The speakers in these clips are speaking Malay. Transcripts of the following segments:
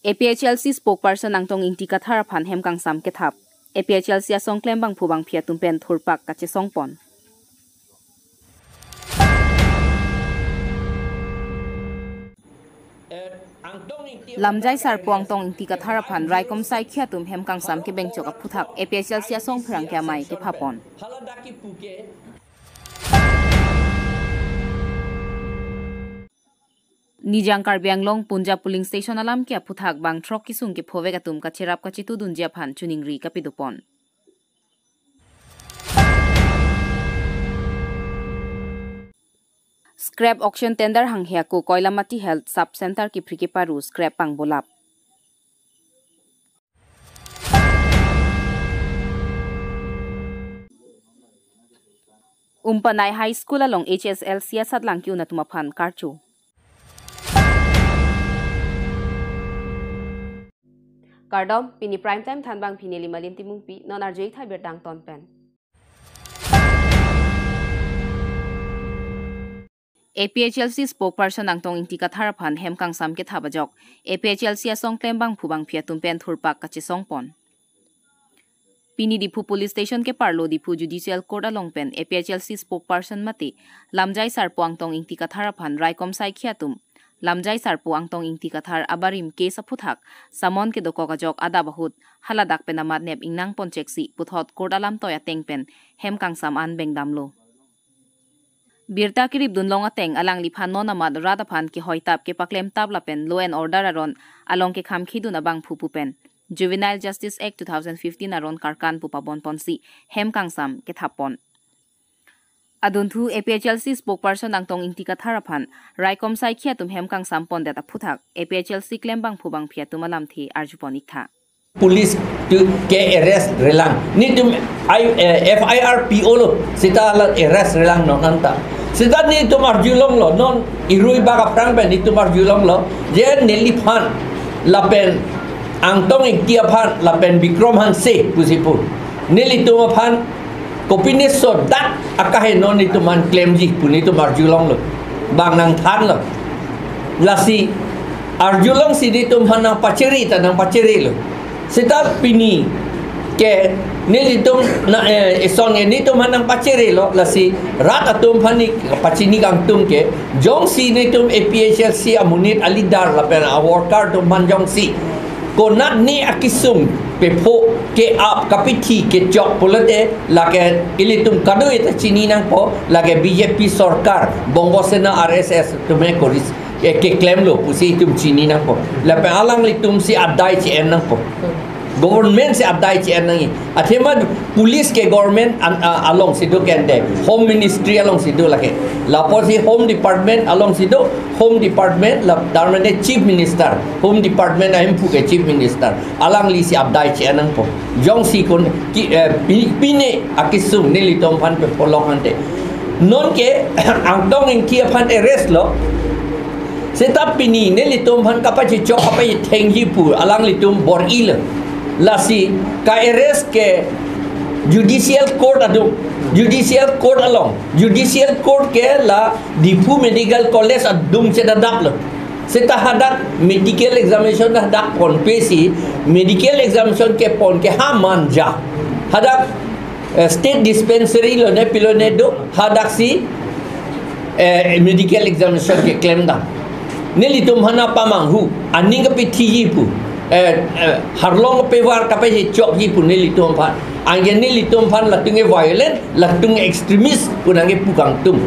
APHLC spokesperson ang tong inti kathar phan hem kang sam ke thap APHLC asong klem bang phubang phia tumpen thurpak kache songpon Lamjai sarpuang tong inti kathar phan raikom sai khia tum hem kang sam ke bengchok aphuthak APHLC asong phrang kya mai ke phapon Nijang Karbianglong Punjab Polling Station alam kia puthak bang throk kisung ke phove gatum ka cherap ka chitu dunjia phan chuningri kapidupon Scrap auction tender hanghia ko Koilamati Health Sub Center ki phriki paru scrap pang bolap Umpanai High School along HSLC sadlang ki unatuma phan karchu Kardom pini prime time thanbang pini limalin timung pi non arjei thai bertang ton pen APHLC spokesperson ang tong inti kathar phan hem kang sam ke thabajok APHLC asong klembang phubang phia tumpen thurpak kachi songpon Pini Dipu Police Station ke parlo Dipu Judicial Court along pen APHLC spokesperson mati lamjai sarpuang tong inti kathar phan raikom sai khiatum Lamjai sarpuang tong ingti kathar abarim case aphuthak samon ke doko kajok ada bahut haladak penamat nep ingnang poncheksi puthot kordalam toya tengpen hem kang sam an bengdamlo Birta kirib dunlong ateng alang liphan non amat rada phan ki hoitap ke paklem tabla pen law and order aron along ke khamkhi duna bang phupu pen Juvenile Justice Act 2015 aron karkan pupabon ponsi hem kang sam ke thapon Aduntu APHLC spokesperson ang tong inti kathar phan raikom sai khia tum hem kang sampon data phuthak APHLC klembang phubang phia tumalam thi arjuponik tha Police to get arrest relang ni tum FIRPO lo sita la arrest relang no nanta sita ni tum arjulong lo non irui baga prang ben ni tum arjulong lo je neli phan lapen ang tong inti phan lapen Bikram han se pusipur neli tum phan Kopine so dat akahe non itu man claim ji pun itu marjulong lo bang nang than lo lasi arjulong sini tu manang paceri tanang paceri lo sita pini ke nili tu na song ini tu manang paceri lo lasi rat atum pani pacini kang tum ke jong si ni tu APHLC amunit alidar la pen award card tu man jong si konat ni akisum pepo ke ap kapiti ke jok polate lage ilitum kadu eta chini nang po lage BJP sarkar bongo sena RSS tume koris ke claim lo pusi tum chini nang po la pe alang litum si adai chi en nang po government si adai chi en nang athema police ke government along sidu kende home ministry along sidu lage la posi home department along sidu home department la darmane chief minister home department aim pu ke chief minister alang li si abdai che anang po jong si kon ki pine akisum nili tom phan pe polong ante non ke angdong in ki phan arrest lo seta pini nili tom phan kapachi chok kapai thengji pu alang li tum bor il la si ka arrest ke Judicial Court adung Judicial Court along Judicial Court ke la Dipu Medical College adung cedadak lo seta hadak medical examination hadak pon pesi medical examination ke pon ke ha manja hadak state dispensary lo ne pilone do hadak si medical examination ke claim da neli tum hana pamang hu aning ke pthi pu harlong pewar kapai chok ji pu neli tum phan angin ni litum fan latunge violent latung extremist punange pukang tum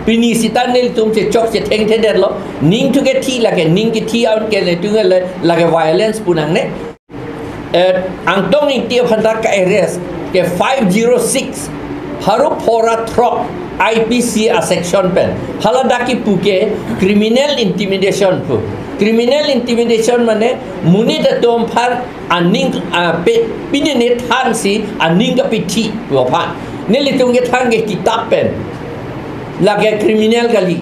pini sitan ni litum che chok che theng the der lo ning to get thi lage ning ki thi out ke le tunge le lage violence punang ne angtong ing tie phandak ka arrest ke 506 haru phora throk IPC a section pen haladaki puke criminal intimidation pu criminal intimidation mane munit atom phar aning pe pinine thang si aning ka pithi wo phan nelitung ge thang ge kitab pen lage criminal gali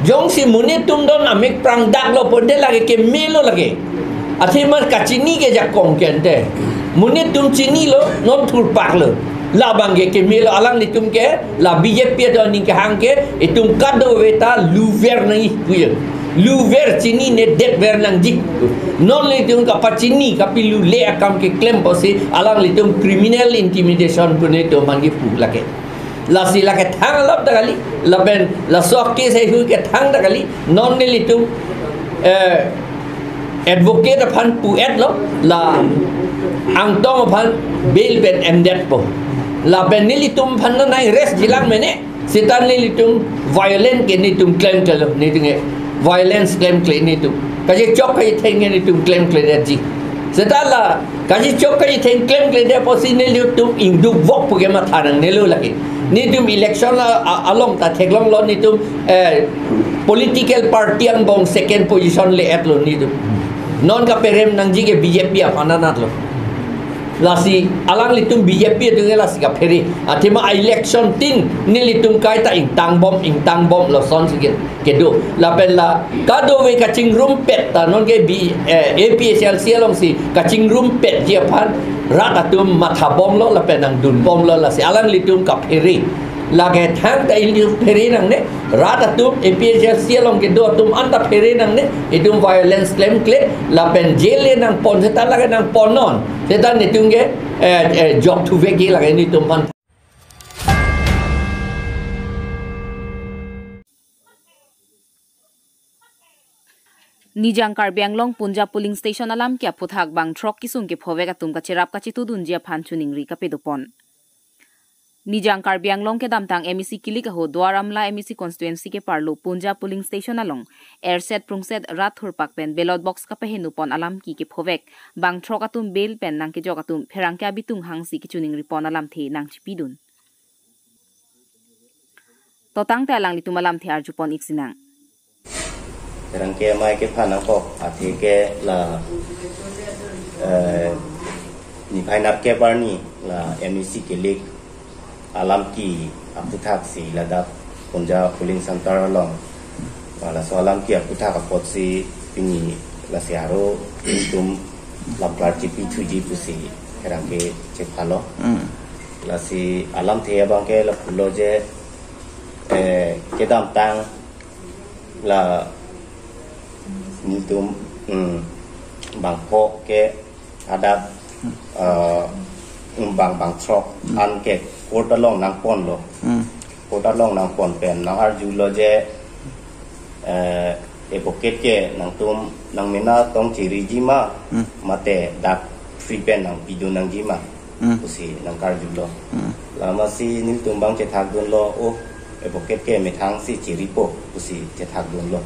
jong si munit tum don amik prang dak lo ponde lage ke melo lage athimar kachini ge ja kong kente munit tum chini lo non thur pak lo la bangge ke melo alang nitum ke la BJP do ning ke hang ke itum kado weta luver nang puye luver chini ne det ver nang jik non le tum ka pachini ka pilu le akam ke claim posi alang litum criminal intimidation pune to mangi pu lake la si lake thang lap dagali la ben la sok ke sai hu ke thang dagali non ne litum advocate phan pu et lo la ang tong phan bail ben emdet po la ben ni litum phan na nai rest jilang mene sitan ni litum violent ke ni tum claim ke lo ni tinge violence claim ke ni tum ka je chok ka theng ni tum claim ke ji sitan la ka je chok ka theng claim ke de po si ni litum ing du vok pu ke ma thanang ne lo laki ni tum election la along ta theklong lo ni tum political party ang bong second position le et lo ni tum non ka perem nang ji ke BJP apananat lo lasi alang litum BJP tu lasi ka peri atima election tin ni litum kai ta ing tang bom lo son sikit kedo la pella kado we ka chingrum pet ta non ke APHLC long si ka chingrum pet je phan rat atum matha bom lo la penang dun bom lo lasi alang litum ka peri la ke thang ta il peri nang ne rat atum APHLC long ke do atum anta peri nang ne itum violence claim la pen jail nang pon seta la nang pon non seta ni tung ke job tu veki la ni tum pan Nijang Karbianglong Punjab Polling Station alam kya puthak bang throk kisung ke phove ka tum ka cherap ka chitu dunjia phan chuning ri ka pedupon Nijang Karbianglong ke damtang MEC kilik ho Dwaramla MEC constituency ke parlo Punjab Polling Station along airset prungset rathur pak pen ballot box ka pehenu pon alam ki ke phovek bang throk atum bel pen nang ke jogatum pherang kya bitung hangsi ki chuning ri pon alam the nang chipidun totang te alang litum alam the arjupon iksinang Rangke mai ke phana ko athi ke la ni phainap ke barni la MEC ke lik alam ki aputhak si lada Punjab Polling Center long la so alam ki aputhak apot si pini la siaro tum laplar GP 2G pusi rangke che phalo la si alam the bang ke la phulo je ke dam tang la ni tum bang po ke ada bang trok an ke kota long nang pon lo kota long nang pon pen nang arju lo je pocket ke nang tum nang mena tong chiri jima mate dak free pen nang pidu nang jima pusi nang karju lo lama si ni tum bang che thak don lo o pocket ke me thang si chiri po pusi che thak don lo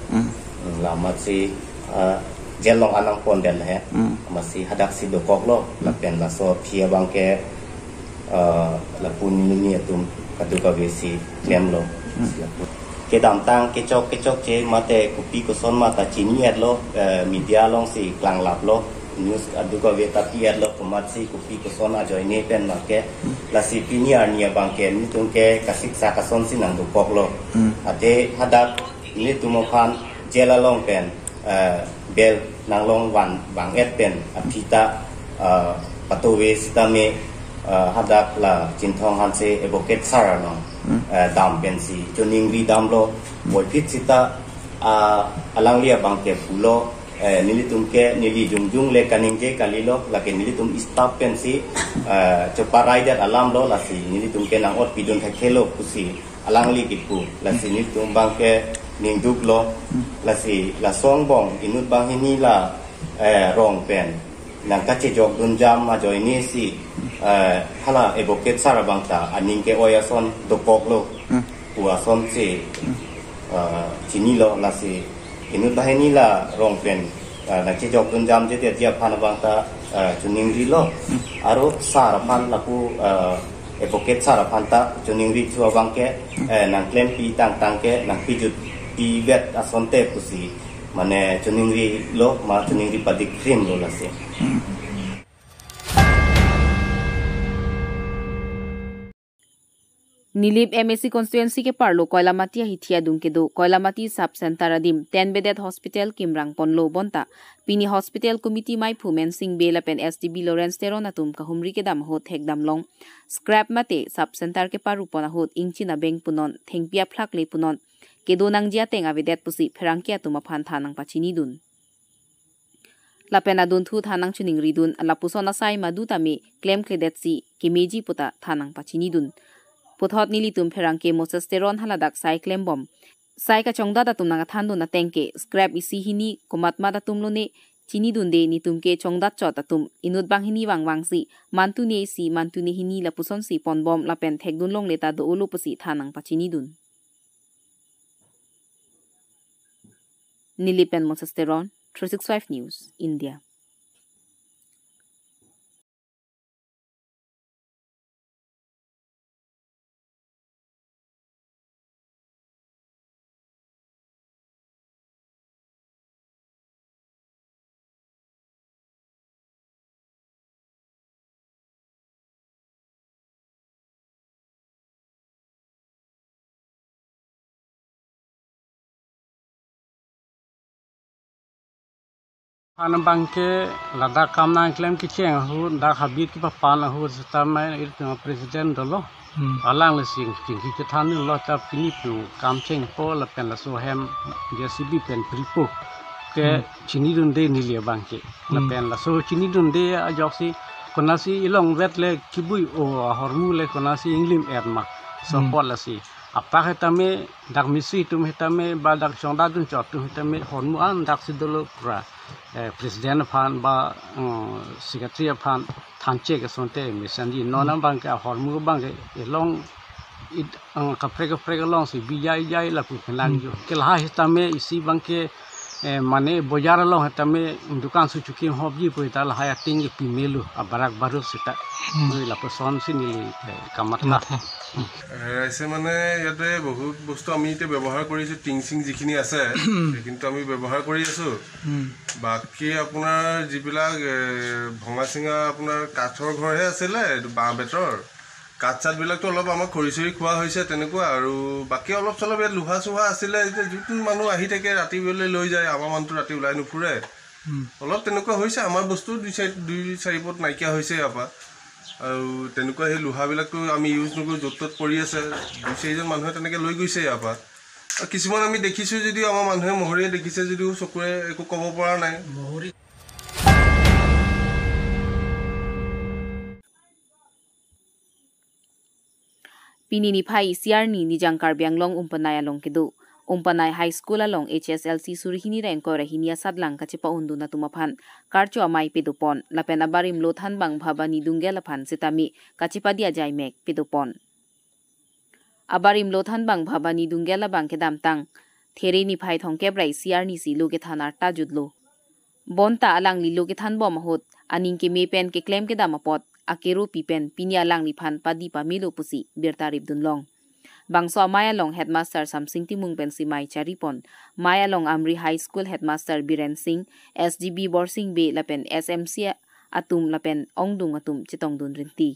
lama si jelong anang pon den he masih hadak si dokok lo la pen la so phia bang ke la pun ni atum kadu ka besi klem lo ke dam tang ke chok che mate kupi ko son mata chini et lo media long si klang lap lo news adu ka ve ta pi et lo mat si kupi ko son a join ne pen ma ke la si pini ar ni bang ke ni tung ke kasik sa ka son si nang dokok lo ate hadak ni tumo khan jela long pen bel nang long wan bang et pen apita patowe sitame hadak la chinthong han se advocate sara no dam pen si joning ri dam lo boy pit sita alang lia bang ke pulo nilitum ke nili jungjung le kaning je kalilo la ke nilitum stop pen si chopa rider alam lo la si nilitum ke nang ot pidun thakelo pusi alang li kipu la si nilitum bang ke ning duk lo la si la song bong inut bang hini la rong pen nang ka che jok dun jam ma joy ni si hala advocate sara bang ta aning ke oya son dokok lo ua son si chini lo la si inut bang hini la rong pen nang che jok dun jam je te dia phan bang ta chuning ri lo aro sara phan la ku advocate sara phan ta chuning ri chua bang ke nang claim pi tang ke nang pi jut ivet asonte pusi mane chuningri lo ma chuningri padik krim lo lase नीलिप MSC constituency के पार्लो कोयलामती हिथिया दुंके दो कोयलामती sub centre अदिम 10 bedded hospital किमरांग पोनलो बोंता पिनी हॉस्पिटल कमिटी माई फुमेन सिंह बेलापेन STB लॉरेंस टेरो नातुम का हुमरी के दाम होत हेकदाम लोंग स्क्रैप मते सब सेंटर के पारु पोना होत इंचिना बेंग पुनोन थेंगपिया फ्लाकले पुनोन के दो नंगजिया तेंगा बेडेड पुसी फेरांकिया तुमा फान थानंग पाचिनी दुन लापेना दुन थु थानंग चुनिंग रिदुन लापुसोना साई मादु तामे क्लेम क्लेडेटसी केमेजी पुता थानंग पाचिनी दुन पुथौत नीली तुम फेरांके मोसेस्टेरोन हलादाक साई क्लेम बम साई का चोंगदा दा तुमना थांदो ना तेंके स्क्रैप इसी हिनी कुमात्मा दा तुमलोने चिनी दुंदे नि तुमके चोंगदा चोता तुम इनुत बांग वांगसी मानतुने सी मानतुने हिनी लापुसोन सी पोनबम लापेन थेगदुन लोंग लेता दो ओलोपसी थानंग पाचिनी दुन नीलीपेन मोसेस्टेरोन 365 news India Bangke lada kamna klaim kiceng hu dak habit ki papan hu setama itu presiden dolo alang le sing ki than lo ta pini pu kam cheng po la pen la so hem JCB pen pripo ke chini dun de ni le bangke la pen la so chini dun de ajoksi konasi ilong vet le kibui o hormu le konasi inglim erma so pot la si apa hetame dak misi tum hetame ba dak chongda dun chot tum hetame hormu an dak sidolo pra presiden fan ba secretary fan thanche ke sonte mission di nonam bang ka hormu bang ke long it ka prega long si bijai la pu lang jo ke la hetame isi bang ke mane bojar long hetame dukan su chuki hobji pu ta la haya ting pi melu abarak baru sita la person si nili kamat na ऐसे माने याते बहुत बस्तु आमी इते व्यवहार करिसे टिंगसिंग जिखिनि আছে কিন্তু আমি ব্যবহার কৰি আছো বাকি আপোনাৰ জিবিলা ভঙা সিঙা আপোনাৰ কাঠৰ ঘৰহে আছিলে বাঁ বেতৰ কাটছাত বিলাক তো অলপ আমাক খৰিচৰি খোৱা হৈছে তেনেকুৱা আৰু বাকি অলপ চলপ ইয়াত লোহা সুহা আছিলে যে যুটন মানুহ আহি থাকে ৰাতি বেলে লৈ যায় আমাৰ মানুহটো ৰাতি ওলাই নুফুৰে অলপ তেনেকুৱা হৈছে আমাৰ বস্তু দুই চাৰি পট নাইকিয়া হৈছে আপা আৰু তেনেকুৱা হে লোহা বিলাকটো আমি ইউজ নকৰো যতত পৰি আছে দুই চাৰিজন মানুহে তেনেকে লৈ গৈছে আপা কিছুমান আমি দেখিছো যদি আমাৰ মানুহে মহৰিয়ে দেখিছে যদিও চকুৰে একো ক'ব পৰা নাই মহৰি Pini ni phai siar ni jangkar bianglong umpanay along kedo umpanay high school along HSLC surihini ra engko rahini sadlang kachipa undu na tumaphan karcho amai pedupon lapen abarim lothan bang bhabani dungela phan sitami kachipa dia jai mek pedupon abarim lothan bang bhabani dungela bang kedam tang theri ni phai thongke brai siar ni si loge thanar ta judlo bonta alang li loge than bom hot aning ke me pen ke claim ke damapot akero pipen pinya lang ni phan padi pa milo pusi bertarib dunlong bangso maya long headmaster samsing timung pen si mai charipon maya long amri high school headmaster biren singh SGB borsing be lapen SMC atum lapen ongdung atum chitong dun rinti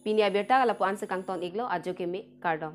pinya berta ala puan se kangton iglo ajo ke me kardom